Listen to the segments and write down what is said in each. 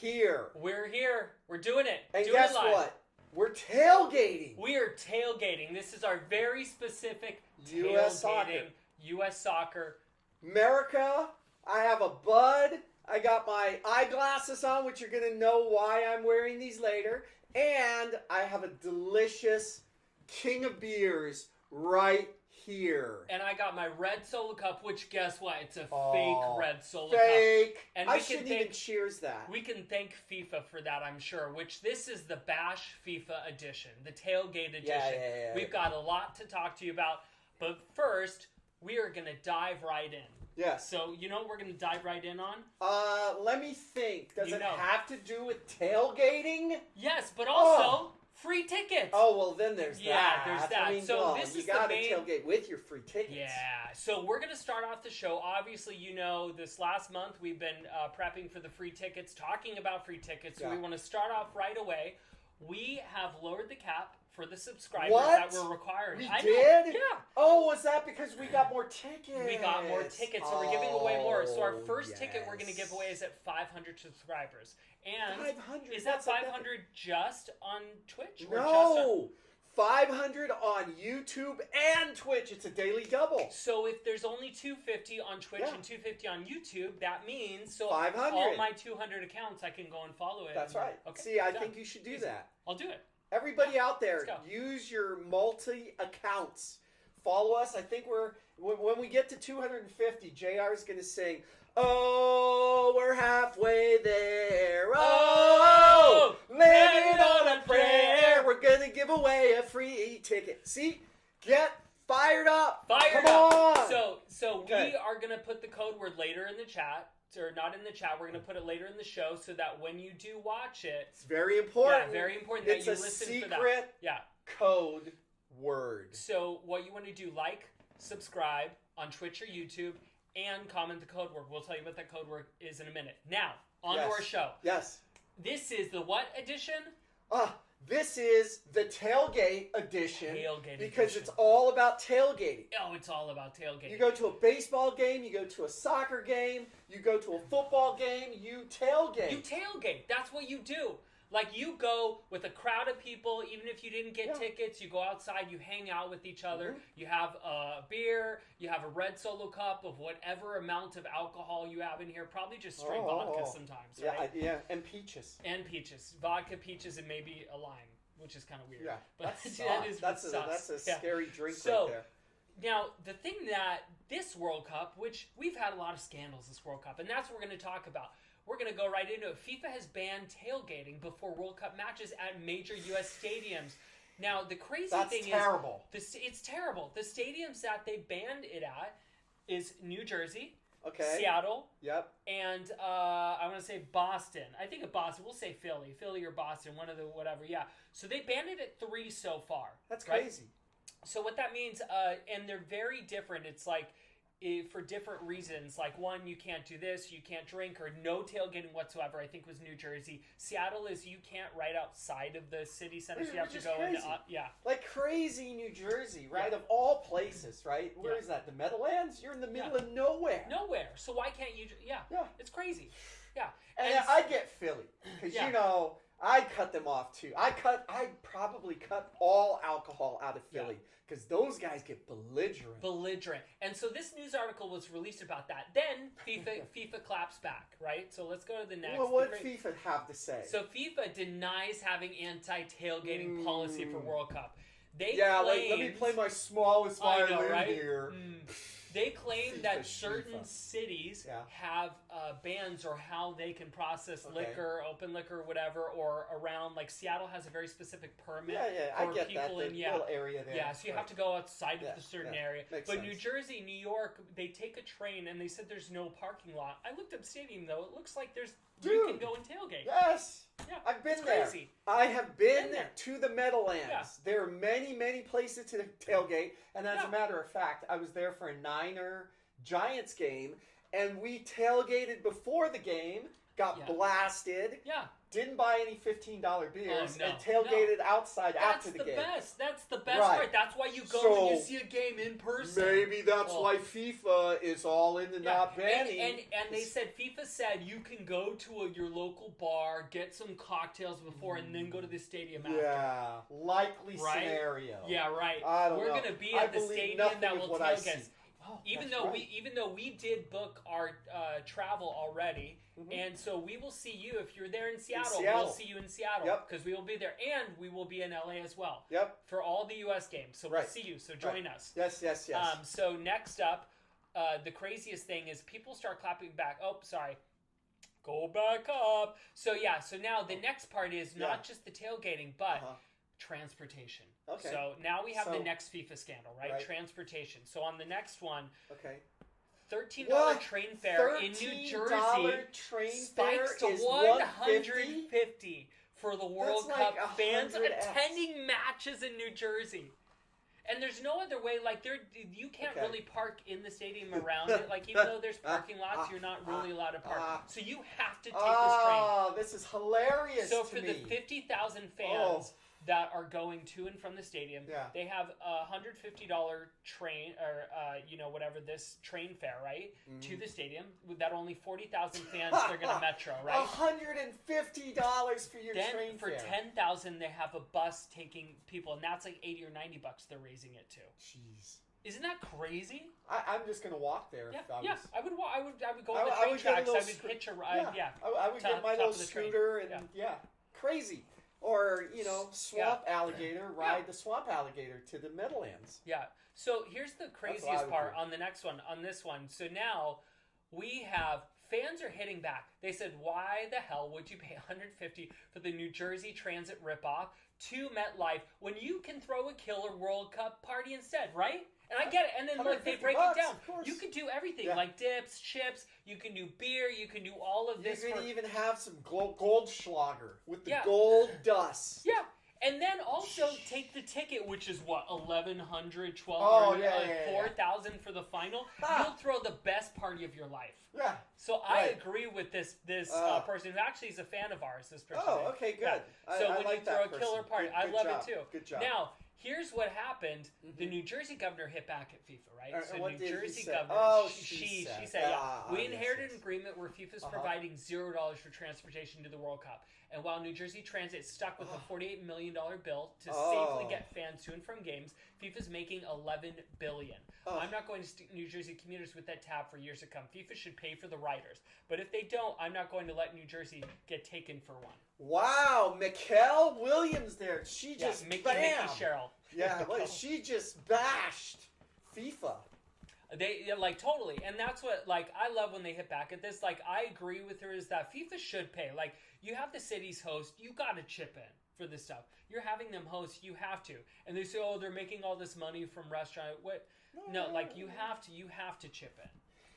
here. We're here. We're doing it. And doing guess it live. what? We're tailgating. We are tailgating. This is our very specific U.S. tailgating. soccer. U.S. soccer. America, I have a bud. I got my eyeglasses on, which you're going to know why I'm wearing these later. And I have a delicious king of beers right here. And I got my red Solo Cup, which guess what? It's a fake red Solo Cup. Fake. And I shouldn't even cheers that. We can thank FIFA for that, I'm sure, which this is the Bash FIFA edition, the tailgate edition. Yeah. We've got a lot to talk to you about. But first, we are going to dive right in. Yes. So, you know what we're going to dive right in on? Let me think. Does it have to do with tailgating? Yes, but also free tickets. Oh, well, then there's that. Yeah, there's that. I mean, so this is you got to tailgate with your free tickets. Yeah. So we're going to start off the show. Obviously, you know, this last month we've been prepping for the free tickets, talking about free tickets. So we want to start off right away. We have lowered the cap for the subscribers that we're requiring. We did? Yeah. Oh, was that because we got more tickets? We got more tickets, so we're giving away more. So our first ticket we're going to give away is at 500 subscribers. And 500? Is that 500 just on Twitch? Or no! 500 on YouTube and Twitch. It's a daily double. So if there's only 250 on Twitch and 250 on YouTube, that means 500. All my 200 accounts I can go and follow it. That's right. Okay. See, I think you should do that. I'll do it. Everybody out there, use your multi-accounts. Follow us. I think when we get to 250, JR is going to sing, "Oh, we're halfway there. Oh, living on a prayer. We're going to give away a free ticket." See? Get fired up. Come on. So we are going to put the code word later in the chat. Or not in the chat. We're going to put it later in the show so that when you do watch it, it's very important. Yeah, very important that you listen for that. It's a secret code word. So what you want to do, like, subscribe on Twitch or YouTube, and comment the code word. We'll tell you what that code word is in a minute. Now, on to our show. Yes. This is the what edition? This is the tailgate edition. Because edition. It's all about tailgating. Oh, it's all about tailgating. You go to a baseball game, you go to a soccer game, you go to a football game, you tailgate. You tailgate. That's what you do. Like, you go with a crowd of people, even if you didn't get tickets, you go outside, you hang out with each other, you have a beer, you have a red Solo Cup of whatever amount of alcohol you have in here, probably just straight vodka sometimes, right? Yeah, and peaches. Vodka, peaches, and maybe a lime, which is kind of weird. Yeah, but that's a scary drink right there. Now, the thing that this World Cup, which we've had a lot of scandals this World Cup, and that's what we're going to talk about. We're going to go right into it. FIFA has banned tailgating before World Cup matches at major U.S. stadiums. Now, the crazy thing terrible. It's terrible. The stadiums that they banned it at is New Jersey, Seattle, and I want to say Boston. I think of Boston. We'll say Philly or Boston, one of the whatever. Yeah. So they banned it at 3 so far. That's crazy. So what that means, and they're very different. It's like, for different reasons, like one, you can't do this, you can't drink, or no tailgating whatsoever. I think was New Jersey. Seattle is you can't right outside of the city center, so you have to go into like crazy New Jersey, right? Of all places, right? Where is that? The Meadowlands? You're in the middle of nowhere. So why can't you? Yeah, it's crazy. Yeah, and I get Philly because you know I cut them off too. I probably cut all alcohol out of Philly. Because those guys get belligerent. And so this news article was released about that. Then FIFA claps back, right? So let's go to the next. Well, what did FIFA have to say? So FIFA denies having anti-tailgating policy for World Cup. They let me play my smallest violin here. They claim that certain cities have bans or how they can process liquor, open liquor, whatever, or around. Like Seattle has a very specific permit for I get people that, in little area there. Yeah, so you have to go outside of the certain area. Makes but sense. New Jersey, New York, they take a train and they said there's no parking lot. I looked up stadium though; it looks like you can go and tailgate. Yes. Yeah, I've been it's there. Crazy. I have been to the Meadowlands. Yeah. There are many, many places to tailgate. And as a matter of fact, I was there for a Niner Giants game, and we tailgated before the game, got blasted, didn't buy any $15 beers, no, and tailgated outside after the game. That's the best Right. part. That's why you go So, when you see a game in person. Maybe that's why FIFA is all into not banning. And they said, FIFA said you can go to your local bar, get some cocktails before, and then go to the stadium after. Yeah, likely scenario. Yeah, right. I don't know. We're going to be at the stadium that will tailgate. Oh, even though we did book our travel already, and so we will see you if you're there in Seattle. We'll see you in Seattle because we will be there, and we will be in LA as well. Yep. For all the U.S. games, so we'll see you. So join us. Yes. So next up, the craziest thing is people start clapping back. Oh, sorry. Go back up. So now the next part is not just the tailgating, but transportation. Okay. So now we have the next FIFA scandal, right? Transportation. So on the next one, $13 train fare in New Jersey spikes to $150 for the World Cup fans attending matches in New Jersey. And there's no other way, like, you can't really park in the stadium around it. Like, even though there's parking lots, you're not really allowed to park. So you have to take this train. Oh, this is hilarious So for the 50,000 fans that are going to and from the stadium, they have a $150 train, or, whatever, this train fare, right, to the stadium. That only 40,000 fans, they're going to Metro, right? $150 for your train fare. Then for 10,000, they have a bus taking people, and that's like $80 or $90 they're raising it to. Jeez. Isn't that crazy? I'm just gonna walk there. I would go on the train tracks. I would hitch a ride. I would get my little scooter and crazy. Or swamp alligator, ride the swamp alligator to the Meadowlands. Yeah. So here's the craziest part on the next one. On this one, so now we have fans are hitting back. They said, "Why the hell would you pay $150 for the New Jersey Transit ripoff to MetLife when you can throw a killer World Cup party instead, right?" And I get it. And then look, they break it down. You can do everything, like dips, chips. You can do beer. You can do all of this. You can even have some Goldschlager with the gold dust. Yeah. And then also take the ticket, which is what, $1,100, $1,200, $4,000 for the final. You'll throw the best party of your life. Yeah. So I agree with this person who actually is a fan of ours. This person. Oh, okay, good. Yeah. So I when like you throw a killer party, I love it too. Good job. Now, here's what happened. The New Jersey governor hit back at FIFA, right? So New Jersey governor, she said, we inherited an agreement where FIFA is providing $0 for transportation to the World Cup. And while New Jersey Transit stuck with a $48 million bill to safely get fans to and from games, FIFA's making $11 billion. I'm not going to New Jersey commuters with that tab for years to come. FIFA should pay for the riders. But if they don't, I'm not going to let New Jersey get taken for one. Wow, Mikkel Williams there. She just Mickey Cheryl. Yeah, she just bashed FIFA. They totally, and that's what I love when they hit back at this. I agree with her is that FIFA should pay. You have the city's host, you got to chip in for this stuff. You're having them host, you have to. And they say, oh, they're making all this money from restaurant. What? No, you have to chip in.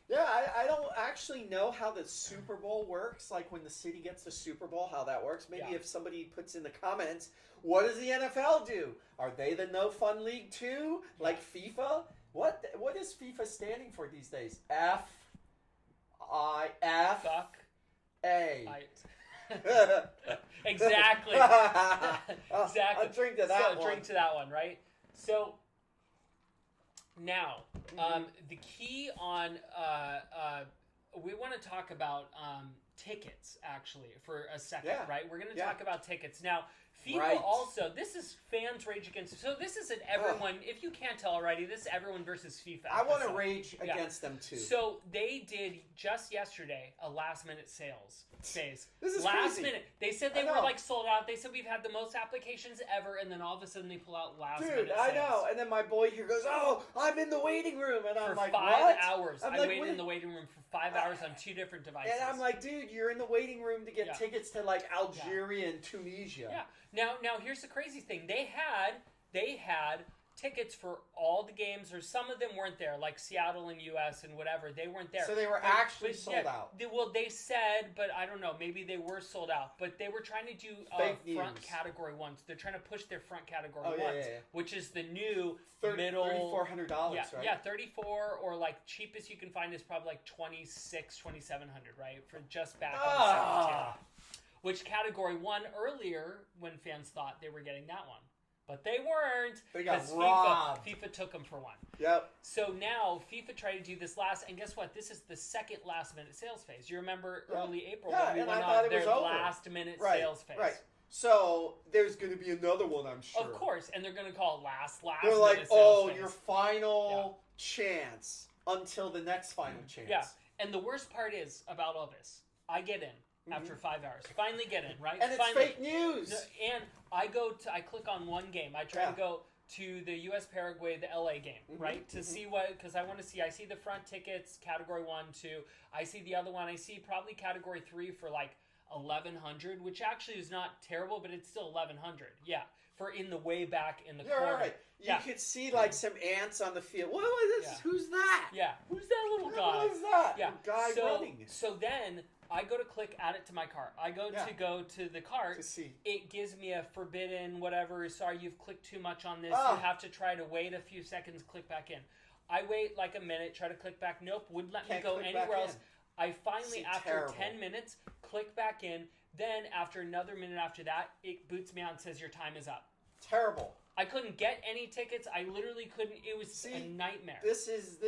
Yeah, I don't actually know how the Super Bowl works. When the city gets the Super Bowl, how that works. Maybe if somebody puts in the comments, what does the NFL do? Are they the no fun league too? Like FIFA? What is FIFA standing for these days? Fuck A. Exactly. Exactly. I'll drink to that one. Drink to that one, right? So now, the key on we want to talk about tickets actually for a second, right? We're going to talk about tickets now. FIFA also, this is fans rage against. So this is an everyone. If you can't tell already, this is everyone versus FIFA. I want to rage against them too. So they did just yesterday a last minute sales phase. This is last crazy. minute. They said they were sold out. They said we've had the most applications ever, and then all of a sudden they pull out last minute. Dude, I know. And then my boy here goes, "Oh, I'm in the waiting room," and I'm for like, 5 "What?" hours. I waited in the waiting room for 5 hours on 2 different devices. And I'm like, "Dude, you're in the waiting room to get tickets to Algeria and Tunisia." Yeah. Now here's the crazy thing. They had tickets for all the games, or some of them weren't there, like Seattle and US and whatever. They weren't there. So they were actually sold out. They said, but I don't know. Maybe they were sold out. But they were trying to do front category ones. They're trying to push their front category ones, which is the new middle $3,400, right? Yeah, 34 or cheapest you can find is probably $2,600, $2,700, right? For just back on 72. which Category 1 earlier when fans thought they were getting that one. But they weren't. They got 'cause robbed. FIFA took them for one. Yep. So now FIFA tried to do this and guess what? This is the second last-minute sales phase. You remember early April when we went on their last-minute sales phase. Right. So there's going to be another one, I'm sure. Of course, and they're going to call it last They're like, minute sales phase. your final chance until the next final chance. Yeah, and the worst part is about all this. I get in after 5 hours. Finally get in, right? And it's fake news. And I click on one game. I try to go to the U.S. Paraguay, the LA game, right? To see because I see the front tickets, Category 1, 2. I see the other one. I see probably Category 3 for like 1,100, which actually is not terrible, but it's still 1,100. Yeah, for in the way back in the corner. Right. You could see like some ants on the field. Who's that? Yeah, who's that little guy? Who's that? Yeah, Guy running. So then I go to click add it to my cart. I go to the cart. To see. It gives me a forbidden whatever. Sorry, you've clicked too much on this. You have to try to wait a few seconds. Click back in. I wait like a minute. Try to click back. Nope, wouldn't let me go anywhere else. I finally, after 10 minutes, click back in. Then after another minute after that, it boots me out and says your time is up. Terrible. I couldn't get any tickets. I literally couldn't. It was a nightmare. This is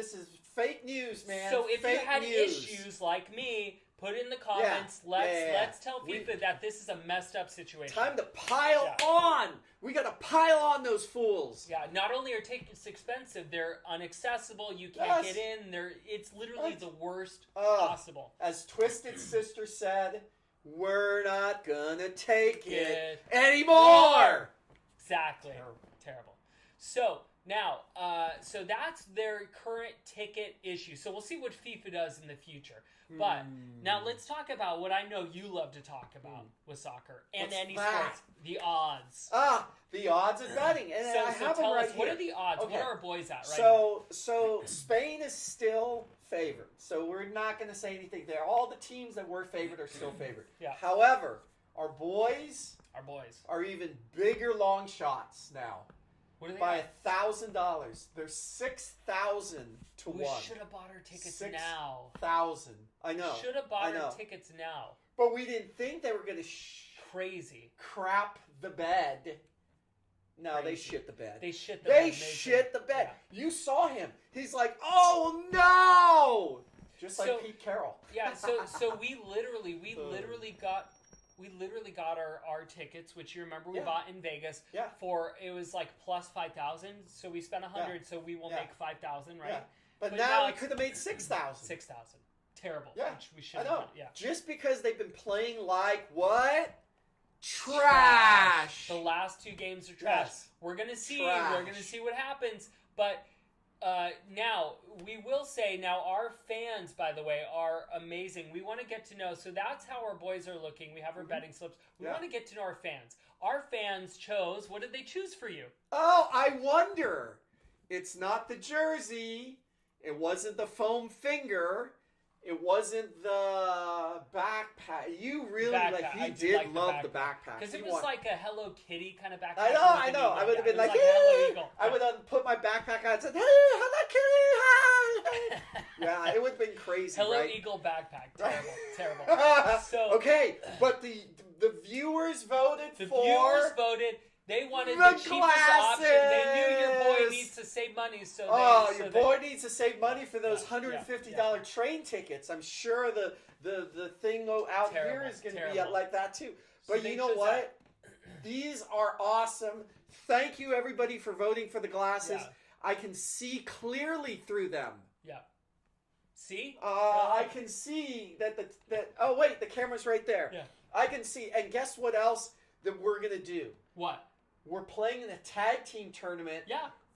fake news, man. So if fake you had news. issues like me, put in the comments. Let's tell FIFA that this is a messed up situation. Time to pile on. We got to pile on those fools. Yeah. Not only are tickets expensive, they're unaccessible. You can't get in. It's literally the worst possible. As Twisted Sister said, we're not gonna take it anymore. Exactly. Terrible. So now, so that's their current ticket issue. So we'll see what FIFA does in the future. But now let's talk about what I know you love to talk about with soccer and any sports. The odds. The odds of betting. And I have them right here. What are the odds? Okay. What are our boys at right now? So Spain is still favored. So we're not going to say anything there. All the teams that were favored are still favored. Yeah. However, our boys are even bigger long shots now. What are they by $1,000. They're 6,000 to 1. We should have bought our tickets now. 6,000. I know. Should have bought our tickets now. But we didn't think they were going to crazy crap the bed. No, they shit the bed. They shit the bed. They shit the bed. Yeah. You saw him. He's like, oh no! Just like Pete Carroll. Yeah. So we literally got our tickets, which you remember we bought in Vegas for, it was like plus 5,000. So we spent 100, so we will make 5,000, right? Yeah. But now we could have made 6,000. 6,000. Terrible. Yeah. Which we should have done. Yeah. Just because they've been playing like what? Trash. The last 2 games are trash. Yes. We're gonna see. We're gonna see what happens. But now we will say, now our fans, by the way, are amazing. We want to get to know. So that's how our boys are looking. We have our betting slips. We want to get to know our fans. Our fans chose. What did they choose for you? Oh, I wonder. It's not the jersey. It wasn't the foam finger. It wasn't the backpack. You really he did love the backpack. Because it was like a Hello Kitty kind of backpack. I know. I would have been like, Hello Eagle. I would have put my backpack on and said, hey, Hello Kitty, hi. Yeah, it would have been crazy. Hello Eagle backpack. Terrible. So okay, but the viewers voted The viewers voted. They wanted the cheapest option. They knew your boy needs to save money, so your boy needs to save money for those $150 train tickets. I'm sure the thing out here is going to be like that too. But you know what? These are awesome. Thank you everybody for voting for the glasses. I can see clearly through them. Yeah. See? I can see that oh wait, the camera's right there. Yeah. I can see. And guess what else that we're going to do? What? We're playing in a tag team tournament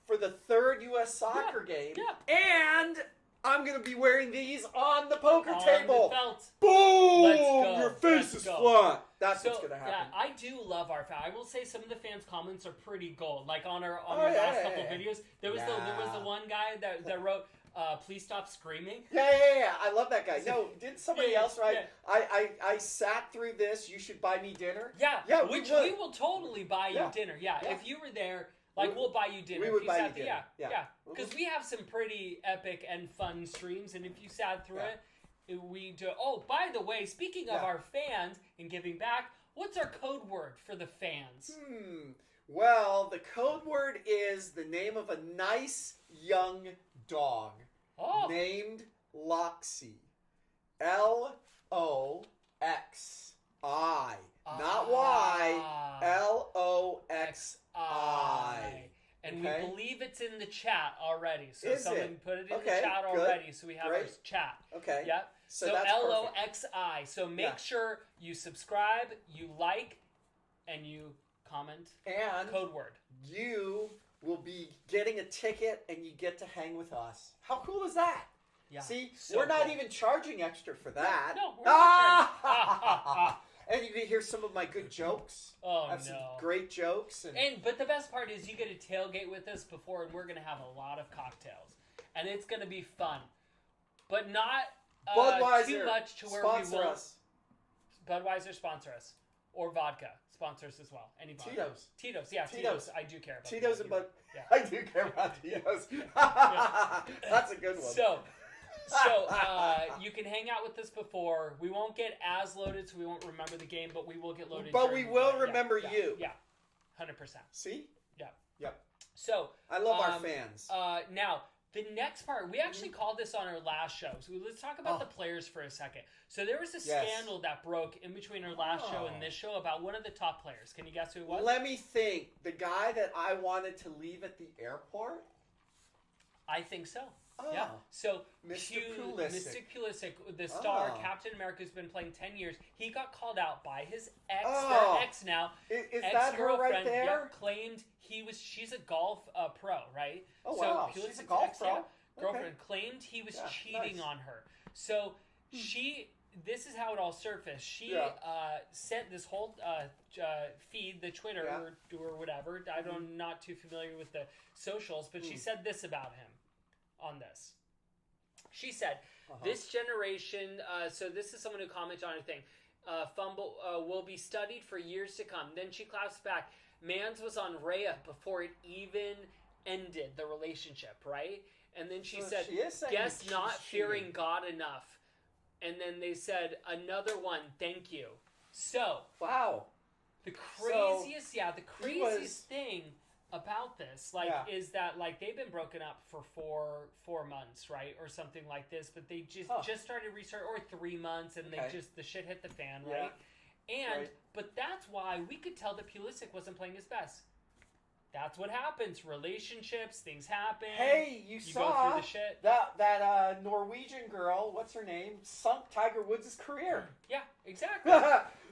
for the 3rd U.S. soccer game. Yeah. And I'm going to be wearing these on the poker table. The felt. Boom! Let's go. Your face is flat. That's what's going to happen. Yeah, I do love our fans. I will say some of the fans' comments are pretty gold. Like on our last couple videos, there was the one guy that wrote, please stop screaming. Yeah. I love that guy. No, didn't somebody else write? Yeah. I sat through this. You should buy me dinner. Yeah. Which we will totally buy you dinner. Yeah. If you were there, we'll buy you dinner. We would buy you dinner. Yeah. Because we have some pretty epic and fun streams, and if you sat through it, we do. Oh, by the way, speaking of our fans and giving back, what's our code word for the fans? Well, the code word is the name of a nice young dog named Loxy. L-O-X-I. Not Y. L-O-X-I. And we believe it's in the chat already. So Is someone it? put it in the chat already. So we have our chat. Okay. Yep. So that's L-O-X-I. So make sure you subscribe, you like, and you comment. And code word. You will be getting a ticket and you get to hang with us. How cool is that? Yeah. See, so we're not cool. even charging extra for that. No, we're not charging. And you can hear some of my good jokes. Oh, I have some great jokes. But the best part is you get a tailgate with us before, and we're going to have a lot of cocktails. And it's going to be fun. But not too much to where we won't. Us. Budweiser, sponsor us. Or vodka. Sponsor us as well. Any vodka. Tito's, yeah. Tito's. I do care about Tito's and Bud. Yeah. I do care about Tito's. That's a good one. So you can hang out with us before. We won't get as loaded, so we won't remember the game, but we will get loaded. But we will remember you. Yeah, 100%. See? Yeah. Yep. So I love our fans. Now, the next part, we actually called this on our last show. So let's talk about the players for a second. So there was a scandal that broke in between our last show and this show about one of the top players. Can you guess who it was? Let me think. The guy that I wanted to leave at the airport? I think so. Oh. Yeah. So Mr. Pulisic, the star, Captain America, who's been playing 10 years, he got called out by his ex, their ex now. Is that her right there? Yeah, claimed she's a golf pro, right? Oh, wow. She's a golf pro? Girlfriend claimed he was cheating on her. So this is how it all surfaced. She sent this whole feed, the Twitter or whatever. I'm not too familiar with the socials, but she said this about him on this. She said, this generation, so this is someone who commented on her thing, fumble will be studied for years to come. Then she claps back, Mans was on Rhea before it even ended the relationship, right? And then she said, guess not fearing God enough. And then they said, another one, thank you. So, wow. The craziest thing about this, is that, they've been broken up for four months, right? Or something like this, but they just started restart, or 3 months, and the shit hit the fan, right? But that's why we could tell that Pulisic wasn't playing his best. That's what happens. Relationships, things happen. Hey, you saw go through the shit. that Norwegian girl, what's her name, sunk Tiger Woods' career. Yeah, exactly.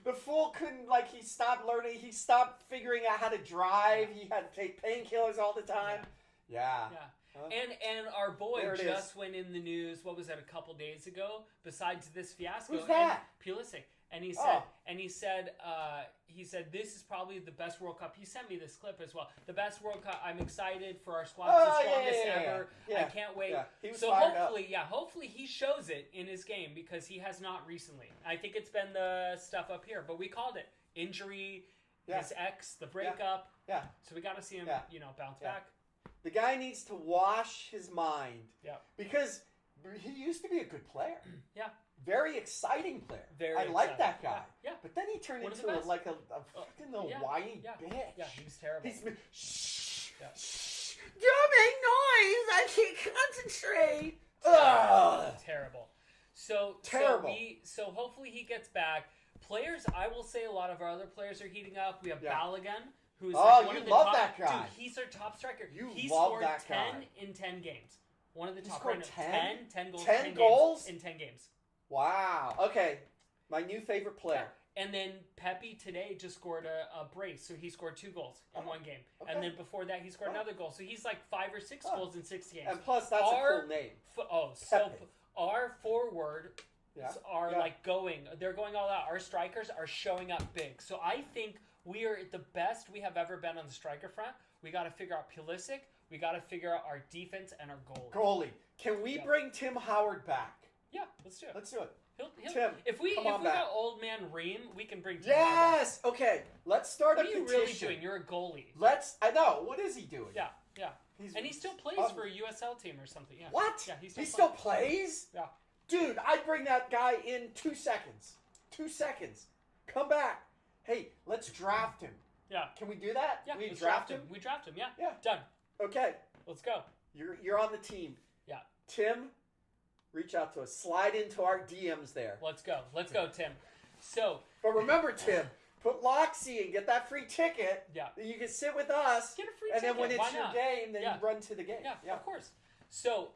The fool couldn't, he stopped learning, he stopped figuring out how to drive, he had to take painkillers all the time. Yeah. Huh? And our boy just went in the news, what was that, a couple days ago, besides this fiasco. Who's that? Pulisic. And he said, this is probably the best World Cup. He sent me this clip as well. The best World Cup. I'm excited for our squad. The strongest ever. I can't wait. Yeah. He was so hopefully he shows it in his game, because he has not recently. I think it's been the stuff up here, but we called it injury, his ex, the breakup. Yeah. So we got to see him, bounce back. The guy needs to wash his mind. Yeah. Because he used to be a good player. Yeah. Very exciting player. I like that guy. Yeah. But then he turned into a fucking little whiny bitch. Yeah, he was terrible. Shh. Don't make noise. I can't concentrate. Ugh. Terrible. So hopefully he gets back. Players, I will say a lot of our other players are heating up. We have Balogun, who's one of the top, that guy. Dude, he's our top striker. He love scored that 10 guy. in 10 games. One of the top. Scored 10 goals. 10 goals in 10 games. Wow. Okay. My new favorite player. Yeah. And then Pepe today just scored a brace, so he scored 2 goals in one game. Okay. And then before that, he scored another goal. So he's 5 or 6 goals in 6 games. And plus, that's a cool name. Our forward are going. They're going all out. Our strikers are showing up big. So I think we are the best we have ever been on the striker front. We got to figure out Pulisic. We got to figure out our defense and our goalie. Can we bring Tim Howard back? Yeah, let's do it. Tim, if we got old man Ream, we can bring Tim Howard back. Okay, let's start a petition. What are you really doing? You're a goalie. I know. What is he doing? Yeah. And he still plays for a USL team or something. Yeah. What? Yeah, he still plays? Yeah. Dude, I'd bring that guy in 2 seconds. 2 seconds. Come back. Hey, let's draft him. Yeah. Can we do that? Yeah. We Let's draft him? We draft him. Yeah. Yeah. Done. Okay. Let's go. You're on the team. Yeah. Tim, reach out to us. Slide into our DMs there. Let's go. Let's go, Tim. So. But remember, Tim, put Loxy and get that free ticket. Yeah. You can sit with us. Get a free and ticket. then when it's Why your not? game, then Yeah. you run to the game. Yeah, of course. So,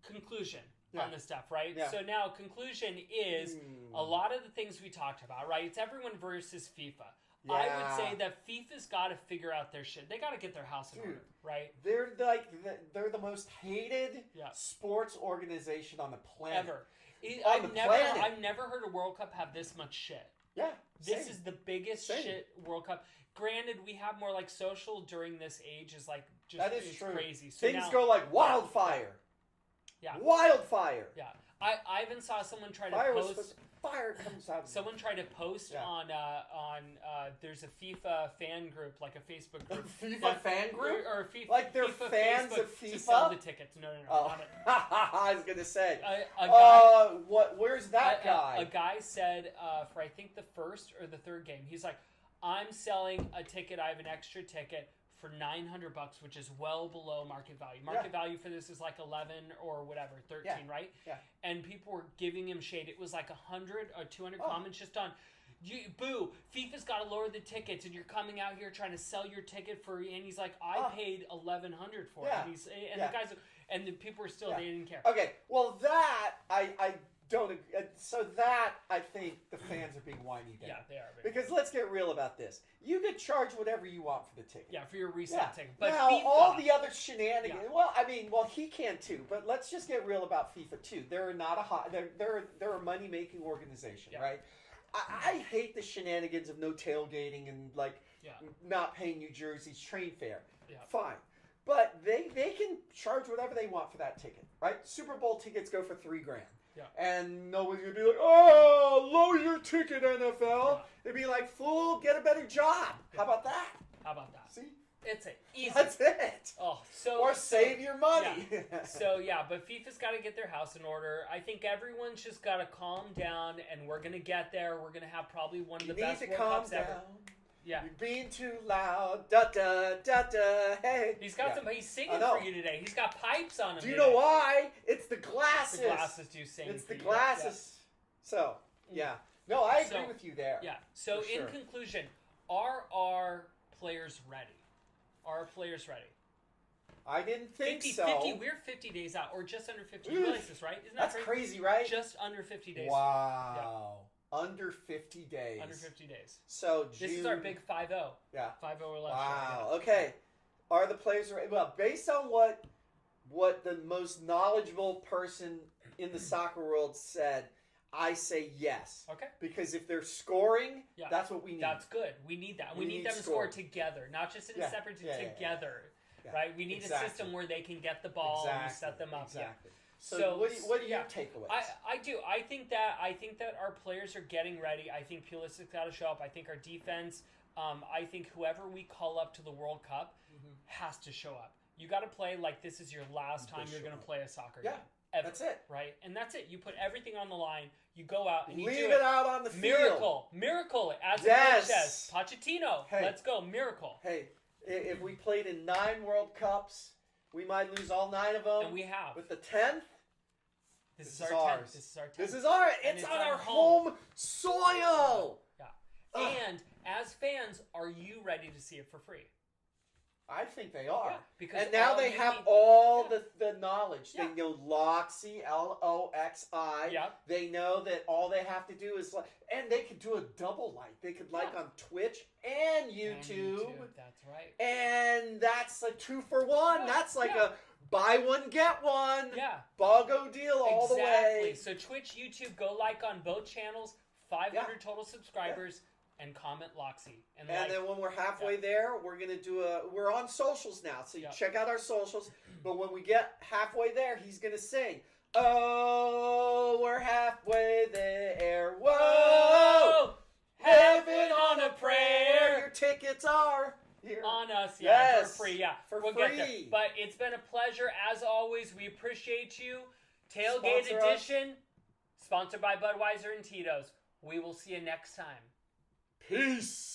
conclusion on this stuff, right? Yeah. So now, conclusion is a lot of the things we talked about, right? It's everyone versus FIFA. Yeah. I would say that FIFA's got to figure out their shit. They got to get their house in order, right? They're they're the most hated sports organization on the planet. Ever. I've never heard a World Cup have this much shit. Yeah. This is the biggest shit World Cup. Granted, we have more like social during this age is like just that is true. Crazy. So things now, go like wildfire. Yeah. Wildfire. Yeah. I even saw someone try to post. Fire comes out. Someone tried to post on there's a FIFA fan group, like a Facebook group. FIFA fan group? Or FIFA, like they're FIFA fans Facebook of FIFA? to sell the tickets. No. Oh. I was gonna say. A guy, where's that guy? A guy said for I think the first or the third game, he's like, I'm selling a ticket. I have an extra ticket for $900, which is well below market value. Market value for this is like 11 or whatever, 13, right? Yeah. And people were giving him shade. It was like 100 or 200 comments just on, boo, FIFA's got to lower the tickets, and you're coming out here trying to sell your ticket for, and he's like, I paid $1,100 for it. And the guys, and the people were still, they didn't care. Okay, well that, I don't, so that, I think the fans are being whiny there. Yeah, they are. Because let's get real about this. You could charge whatever you want for the ticket. Yeah, for your resale ticket. But now, FIFA, all the other shenanigans, he can too, but let's just get real about FIFA too. They're not they're a money-making organization, right? I hate the shenanigans of no tailgating and not paying New Jersey's train fare. Yeah. Fine. But they can charge whatever they want for that ticket, right? Super Bowl tickets go for $3,000. Yeah. And nobody's going to be like, oh, lower your ticket, NFL. Yeah. They'd be like, fool, get a better job. Yeah. How about that? How about that? See? It's easy. That's it. Oh, or save your money. Yeah. But FIFA's got to get their house in order. I think everyone's just got to calm down, and we're going to get there. We're going to have probably one of the best World Cups ever. Yeah. You're being too loud. Da da da da. Hey. He's got some. He's singing for you today. He's got pipes on him. Do you know why? It's the glasses. The glasses do sing. It's the glasses. So no, I agree with you there. Yeah. So in conclusion, are our players ready? Are our players ready? I didn't think 50, so. 50, we're 50 days out, or just under 50. You realize this, right? Isn't that crazy, right? Just under 50 days. Wow. Yeah. Under 50 days. Under 50 days. So This is our big 5-0. Yeah. 5-0 or less. Wow. Right? Okay. Are the players ready? Well, based on what the most knowledgeable person in the soccer world said, I say yes. Okay. Because if they're scoring, that's what we need. That's good. We need that. We need them to score together, not just in a separate together. Yeah. Right? We need a system where they can get the ball and we set them up. Exactly. So what are your takeaways? I do. I think that our players are getting ready. I think Pulisic's got to show up. I think our defense. I think whoever we call up to the World Cup has to show up. You got to play like this is your last time you're going to play a soccer game. Ever, that's it. Right? And that's it. You put everything on the line. You go out and you leave do it out on the field. Miracle, as the coach says. Pochettino, let's go, miracle. Hey, if we played in 9 World Cups, we might lose all 9 of them. And we have. With the 10th, this is our ours. This is our 10th. This is ours. It's on our home soil. Yeah. And as fans, are you ready to see it for free? I think they are. Because and now they have all the knowledge. They know Loxy, Loxi. Yeah. They know that all they have to do is and they could do a double like. They could on Twitch and YouTube. That's right. And that's a 2 for 1. That's like a buy one, get one. Yeah. BOGO deal all the way. So Twitch, YouTube, go like on both channels. 500 total subscribers. And comment Loxy. And then when we're halfway there, we're going to do we're on socials now. So you check out our socials. But when we get halfway there, he's going to sing, oh, we're halfway there. Whoa, heaven on a prayer. Your tickets are here. On us, for free, for we'll free. Get there. But it's been a pleasure. As always, we appreciate you. Tailgate Sponsor us. edition, sponsored by Budweiser and Tito's. We will see you next time. Peace.